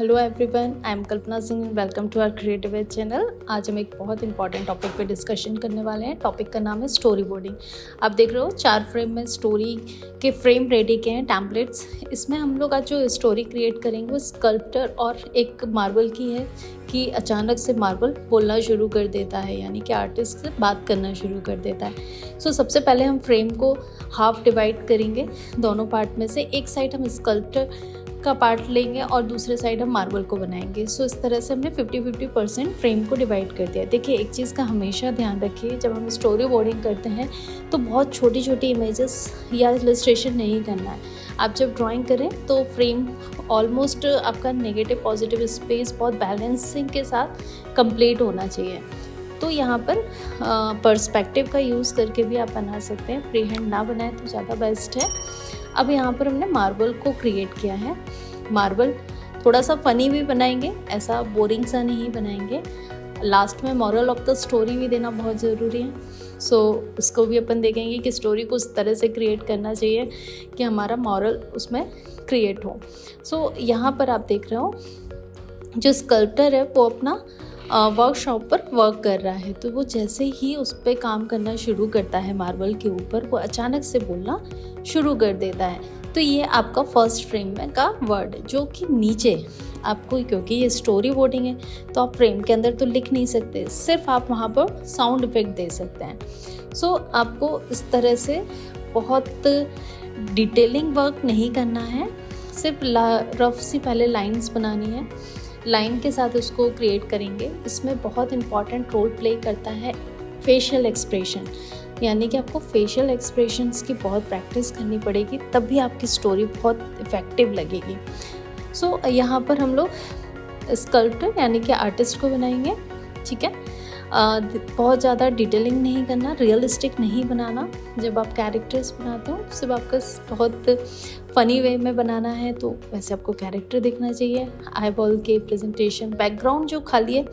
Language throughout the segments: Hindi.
Hello everyone, I am Kalpana Singh and welcome to our creative edge channel. आज हम एक बहुत इंपॉर्टेंट टॉपिक पे डिस्कशन करने वाले हैं। टॉपिक का नाम है स्टोरी बोर्डिंग। आप देख रहे हो 4 फ्रेम में स्टोरी के फ्रेम रेडी किए हैं, टैम्पलेट्स। इसमें हम लोग आज जो स्टोरी क्रिएट करेंगे वो स्कल्प्टर और एक मार्बल की है कि अचानक से मार्बल बोलना शुरू कर देता है, यानी कि आर्टिस्ट से बात करना शुरू कर देता है। सो सबसे पहले हम फ्रेम को हाफ डिवाइड करेंगे दोनों पार्ट में से। एक साइड हम स्कल्प्टर का पार्ट लेंगे और दूसरे साइड हम मार्बल को बनाएंगे। सो इस तरह से हमने 50-50% फ्रेम को डिवाइड कर दिया। देखिए, एक चीज़ का हमेशा ध्यान रखिए, जब हम स्टोरी बोर्डिंग करते हैं तो बहुत छोटी छोटी इमेजेस या इलस्ट्रेशन नहीं करना है। आप जब ड्राइंग करें तो फ्रेम ऑलमोस्ट आपका नेगेटिव पॉजिटिव स्पेस बहुत बैलेंसिंग के साथ कंप्लीट होना चाहिए। तो यहाँ पर पर्सपेक्टिव का यूज़ करके भी आप बना सकते हैं। फ्री हैंड ना बनाए तो ज़्यादा बेस्ट है। अब यहाँ पर हमने मार्बल को क्रिएट किया है। मार्बल थोड़ा सा फ़नी भी बनाएंगे, ऐसा बोरिंग सा नहीं बनाएंगे। लास्ट में मॉरल ऑफ द स्टोरी भी देना बहुत ज़रूरी है। सो उसको भी अपन देखेंगे कि स्टोरी को उस तरह से क्रिएट करना चाहिए कि हमारा मॉरल उसमें क्रिएट हो। सो यहाँ पर आप देख रहे हो जो स्कल्प्टर है वो अपना वर्कशॉप पर वर्क कर रहा है। तो वो जैसे ही उस पर काम करना शुरू करता है मार्बल के ऊपर, वो अचानक से बोलना शुरू कर देता है। तो ये आपका फर्स्ट फ्रेम में का वर्ड है, जो कि नीचे आपको, क्योंकि ये स्टोरी बोर्डिंग है तो आप फ्रेम के अंदर तो लिख नहीं सकते, सिर्फ आप वहाँ पर साउंड इफेक्ट दे सकते हैं। सो आपको इस तरह से बहुत डिटेलिंग वर्क नहीं करना है, सिर्फ रफ सी पहले लाइंस बनानी है। लाइन के साथ उसको क्रिएट करेंगे। इसमें बहुत इंपॉर्टेंट रोल प्ले करता है फेशियल एक्सप्रेशन, यानी कि आपको फेशियल एक्सप्रेशंस की बहुत प्रैक्टिस करनी पड़ेगी, तब भी आपकी स्टोरी बहुत इफ़ेक्टिव लगेगी। सो यहाँ पर हम लोग स्कल्प्टर यानी कि आर्टिस्ट को बनाएंगे, ठीक है। बहुत ज़्यादा डिटेलिंग नहीं करना, रियलिस्टिक नहीं बनाना। जब आप कैरेक्टर्स बनाते हो सिर्फ आपका बहुत फ़नी वे में बनाना है, तो वैसे आपको कैरेक्टर दिखना चाहिए। आई बॉल के प्रेजेंटेशन, बैकग्राउंड जो खाली है,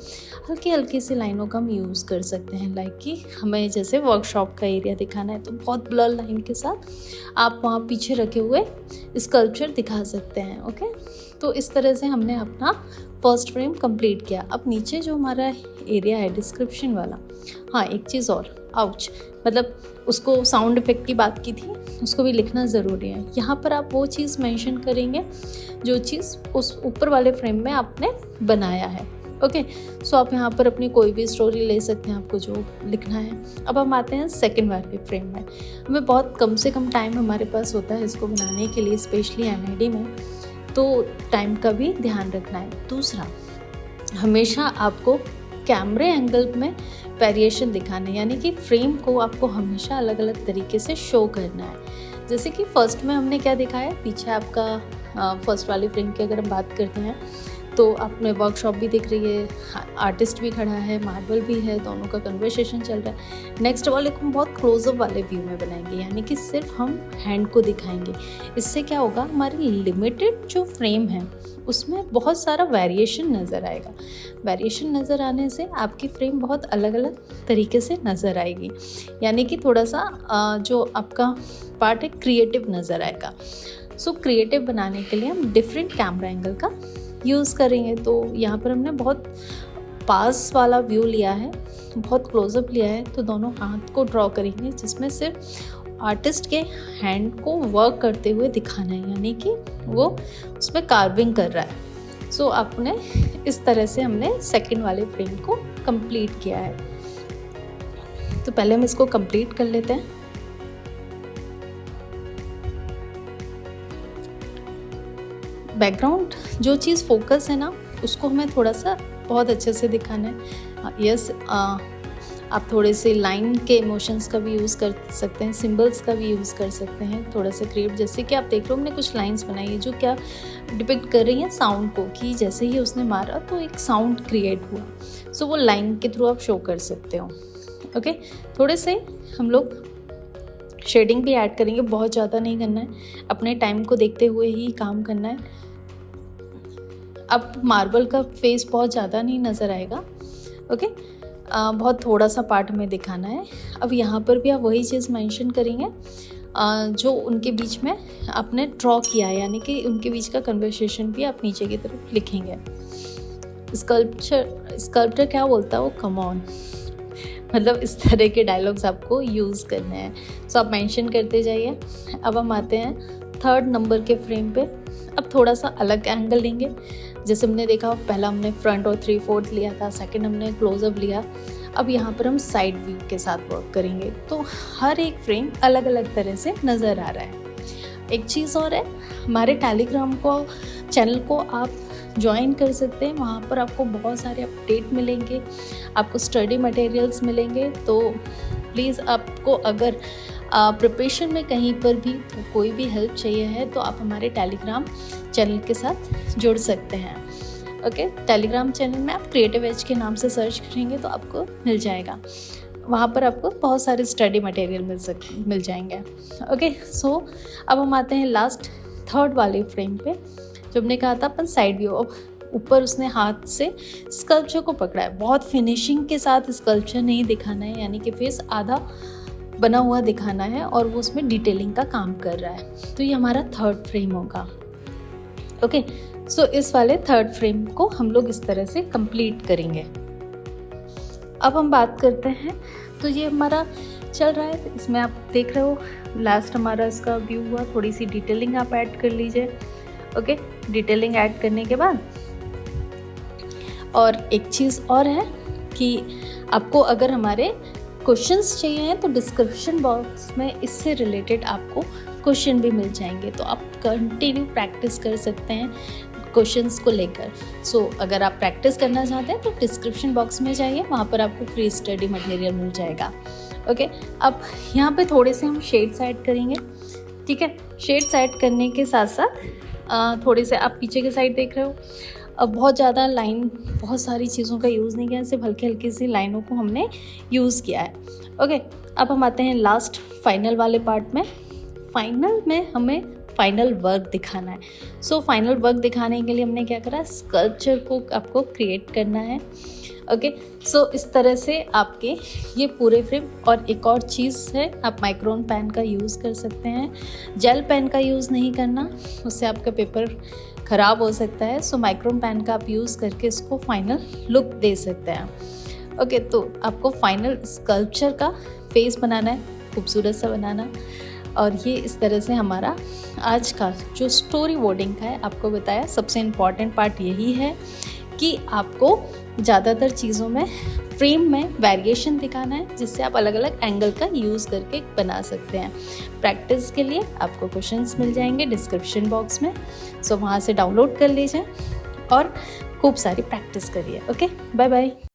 हल्की हल्की सी लाइनों का हम यूज़ कर सकते हैं। लाइक कि हमें जैसे वर्कशॉप का एरिया दिखाना है तो बहुत ब्लर लाइन के साथ आप वहाँ पीछे रखे हुए स्कल्पचर दिखा सकते हैं। ओके, तो इस तरह से हमने अपना फर्स्ट फ्रेम कंप्लीट किया। अब नीचे जो हमारा एरिया है डिस्क्रिप्शन वाला, हाँ एक चीज़ और, आउच, मतलब उसको साउंड इफेक्ट की बात की थी, उसको भी लिखना ज़रूरी है। यहाँ पर आप वो चीज़ मेंशन करेंगे जो चीज़ उस ऊपर वाले फ्रेम में आपने बनाया है। ओके, सो आप यहाँ पर अपनी कोई भी स्टोरी ले सकते हैं, आपको जो लिखना है। अब हम आते हैं सेकंड वाले फ्रेम में। हमें बहुत कम से कम टाइम हमारे पास होता है इसको बनाने के लिए, स्पेशली एमएडी में, तो टाइम का भी ध्यान रखना है। दूसरा, हमेशा आपको कैमरे एंगल में वेरिएशन दिखाना है, यानी कि फ्रेम को आपको हमेशा अलग अलग तरीके से शो करना है। जैसे कि फर्स्ट में हमने क्या दिखाया, पीछे आपका फर्स्ट वाले फ्रेम की अगर हम बात करते हैं तो आपने वर्कशॉप भी दिख रही है, आर्टिस्ट भी खड़ा है, मार्बल भी है, दोनों का कन्वर्सेशन चल रहा है। नेक्स्ट वाले को हम बहुत क्लोजअप वाले व्यू में बनाएंगे, यानी कि सिर्फ हम हैंड को दिखाएंगे। इससे क्या होगा, हमारी लिमिटेड जो फ्रेम है उसमें बहुत सारा वेरिएशन नज़र आएगा। वेरिएशन नज़र आने से आपकी फ्रेम बहुत अलग अलग तरीके से नज़र आएगी, यानी कि थोड़ा सा जो आपका पार्ट है क्रिएटिव नज़र आएगा। सो क्रिएटिव बनाने के लिए हम डिफरेंट कैमरा एंगल का यूज़ करेंगे। तो यहाँ पर हमने बहुत पास वाला व्यू लिया है, बहुत क्लोजअप लिया है, तो दोनों हाथ को ड्रॉ करेंगे जिसमें सिर्फ आर्टिस्ट के हैंड को वर्क करते हुए दिखाना है, यानी कि वो उसमें कार्विंग कर रहा है। सो आपने इस तरह से हमने सेकंड वाले फ्रेम को कंप्लीट किया है। तो पहले हम इसको कंप्लीट कर लेते हैं। बैकग्राउंड जो चीज़ फोकस है ना, उसको हमें थोड़ा सा बहुत अच्छे से दिखाना है। यस, आप थोड़े से लाइन के इमोशंस का भी यूज़ कर सकते हैं, सिंबल्स का भी यूज़ कर सकते हैं, थोड़ा सा क्रिएट। जैसे कि आप देख रहे हो हमने कुछ लाइंस बनाई है जो क्या डिपिक्ट कर रही हैं साउंड को, कि जैसे ही उसने मारा तो एक साउंड क्रिएट हुआ। सो वो लाइन के थ्रू आप शो कर सकते हो। ओके, थोड़े से हम लोग शेडिंग भी ऐड करेंगे, बहुत ज़्यादा नहीं करना है, अपने टाइम को देखते हुए ही काम करना है। अब मार्बल का फेस बहुत ज़्यादा नहीं नज़र आएगा। ओके, बहुत थोड़ा सा पार्ट में दिखाना है। अब यहाँ पर भी आप वही चीज़ मेंशन करेंगे, जो उनके बीच में आपने ड्रॉ किया है, यानी कि उनके बीच का कन्वर्सेशन भी आप नीचे की तरफ लिखेंगे। स्कल्पचर क्या बोलता है वो, कम ऑन, मतलब इस तरह के डायलॉग्स आपको यूज़ करने हैं। सो आप मेंशन करते जाइए। अब हम आते हैं 3rd नंबर के फ्रेम पे। अब थोड़ा सा अलग एंगल लेंगे। जैसे हमने देखा पहला हमने फ्रंट और 3/4 लिया था, सेकंड हमने क्लोजअप लिया। अब यहाँ पर हम साइड व्यू के साथ वर्क करेंगे, तो हर एक फ्रेम अलग अलग तरह से नज़र आ रहा है। एक चीज़ और है, हमारे टेलीग्राम को चैनल को आप ज्वाइन कर सकते हैं। वहाँ पर आपको बहुत सारे अपडेट मिलेंगे, आपको स्टडी मटेरियल्स मिलेंगे। तो प्लीज़ आपको अगर प्रिपरेशन में कहीं पर भी तो कोई भी हेल्प चाहिए है तो आप हमारे टेलीग्राम चैनल के साथ जुड़ सकते हैं। ओके, टेलीग्राम चैनल में आप क्रिएटिव एज के नाम से सर्च करेंगे तो आपको मिल जाएगा। वहाँ पर आपको बहुत सारे स्टडी मटेरियल मिल जाएंगे। ओके, सो अब हम आते हैं लास्ट 3rd वाले फ्रेम पे। जो हमने कहा था अपन साइड व्यू, अब ऊपर उसने हाथ से स्कल्पचर को पकड़ा है। बहुत फिनिशिंग के साथ स्कल्पचर नहीं दिखाना है, यानी कि फेस आधा बना हुआ दिखाना है और वो उसमें डिटेलिंग का काम कर रहा है। तो ये हमारा 3rd फ्रेम होगा। ओके, सो इस वाले 3rd फ्रेम को हम लोग इस तरह से कंप्लीट करेंगे। अब हम बात करते हैं, तो ये हमारा चल रहा है, इसमें आप देख रहे हो लास्ट हमारा इसका व्यू हुआ। थोड़ी सी डिटेलिंग आप ऐड कर लीजिए। ओके, डिटेलिंग ऐड करने के बाद और एक चीज़ और है कि आपको अगर हमारे क्वेश्चंस चाहिए हैं तो डिस्क्रिप्शन बॉक्स में इससे रिलेटेड आपको क्वेश्चन भी मिल जाएंगे, तो आप कंटिन्यू प्रैक्टिस कर सकते हैं क्वेश्चंस को लेकर। सो अगर आप प्रैक्टिस करना चाहते हैं तो डिस्क्रिप्शन बॉक्स में जाइए, वहाँ पर आपको फ्री स्टडी मटेरियल मिल जाएगा। ओके, अब यहाँ पे थोड़े से हम शेड्स ऐड करेंगे। ठीक है, शेड्स ऐड करने के साथ साथ थोड़े से आप पीछे के साइड देख रहे हो, अब बहुत ज़्यादा लाइन, बहुत सारी चीज़ों का यूज़ नहीं किया, सिर्फ हल्की हल्की सी लाइनों को हमने यूज़ किया है। ओके, अब हम आते हैं लास्ट फाइनल वाले पार्ट में। फाइनल में हमें फाइनल वर्क दिखाना है। सो फाइनल वर्क दिखाने के लिए हमने क्या करा, स्कल्पचर को आपको क्रिएट करना है। ओके, सो इस तरह से आपके ये पूरे फ्रेम, और एक और चीज़ है, आप माइक्रोन पेन का यूज़ कर सकते हैं, जेल पेन का यूज़ नहीं करना, उससे आपका पेपर ख़राब हो सकता है। सो माइक्रोन पेन का आप यूज़ करके इसको फाइनल लुक दे सकते हैं। ओके, तो आपको फाइनल स्कल्पचर का फेस बनाना है, खूबसूरत सा बनाना। और ये इस तरह से हमारा आज का जो स्टोरी बोर्डिंग का है, आपको बताया सबसे इम्पॉर्टेंट पार्ट यही है कि आपको ज़्यादातर चीज़ों में फ्रेम में वेरिएशन दिखाना है, जिससे आप अलग अलग एंगल का यूज़ करके बना सकते हैं। प्रैक्टिस के लिए आपको क्वेश्चंस मिल जाएंगे डिस्क्रिप्शन बॉक्स में, सो वहाँ से डाउनलोड कर लीजिए और खूब सारी प्रैक्टिस करिए। Okay, bye bye.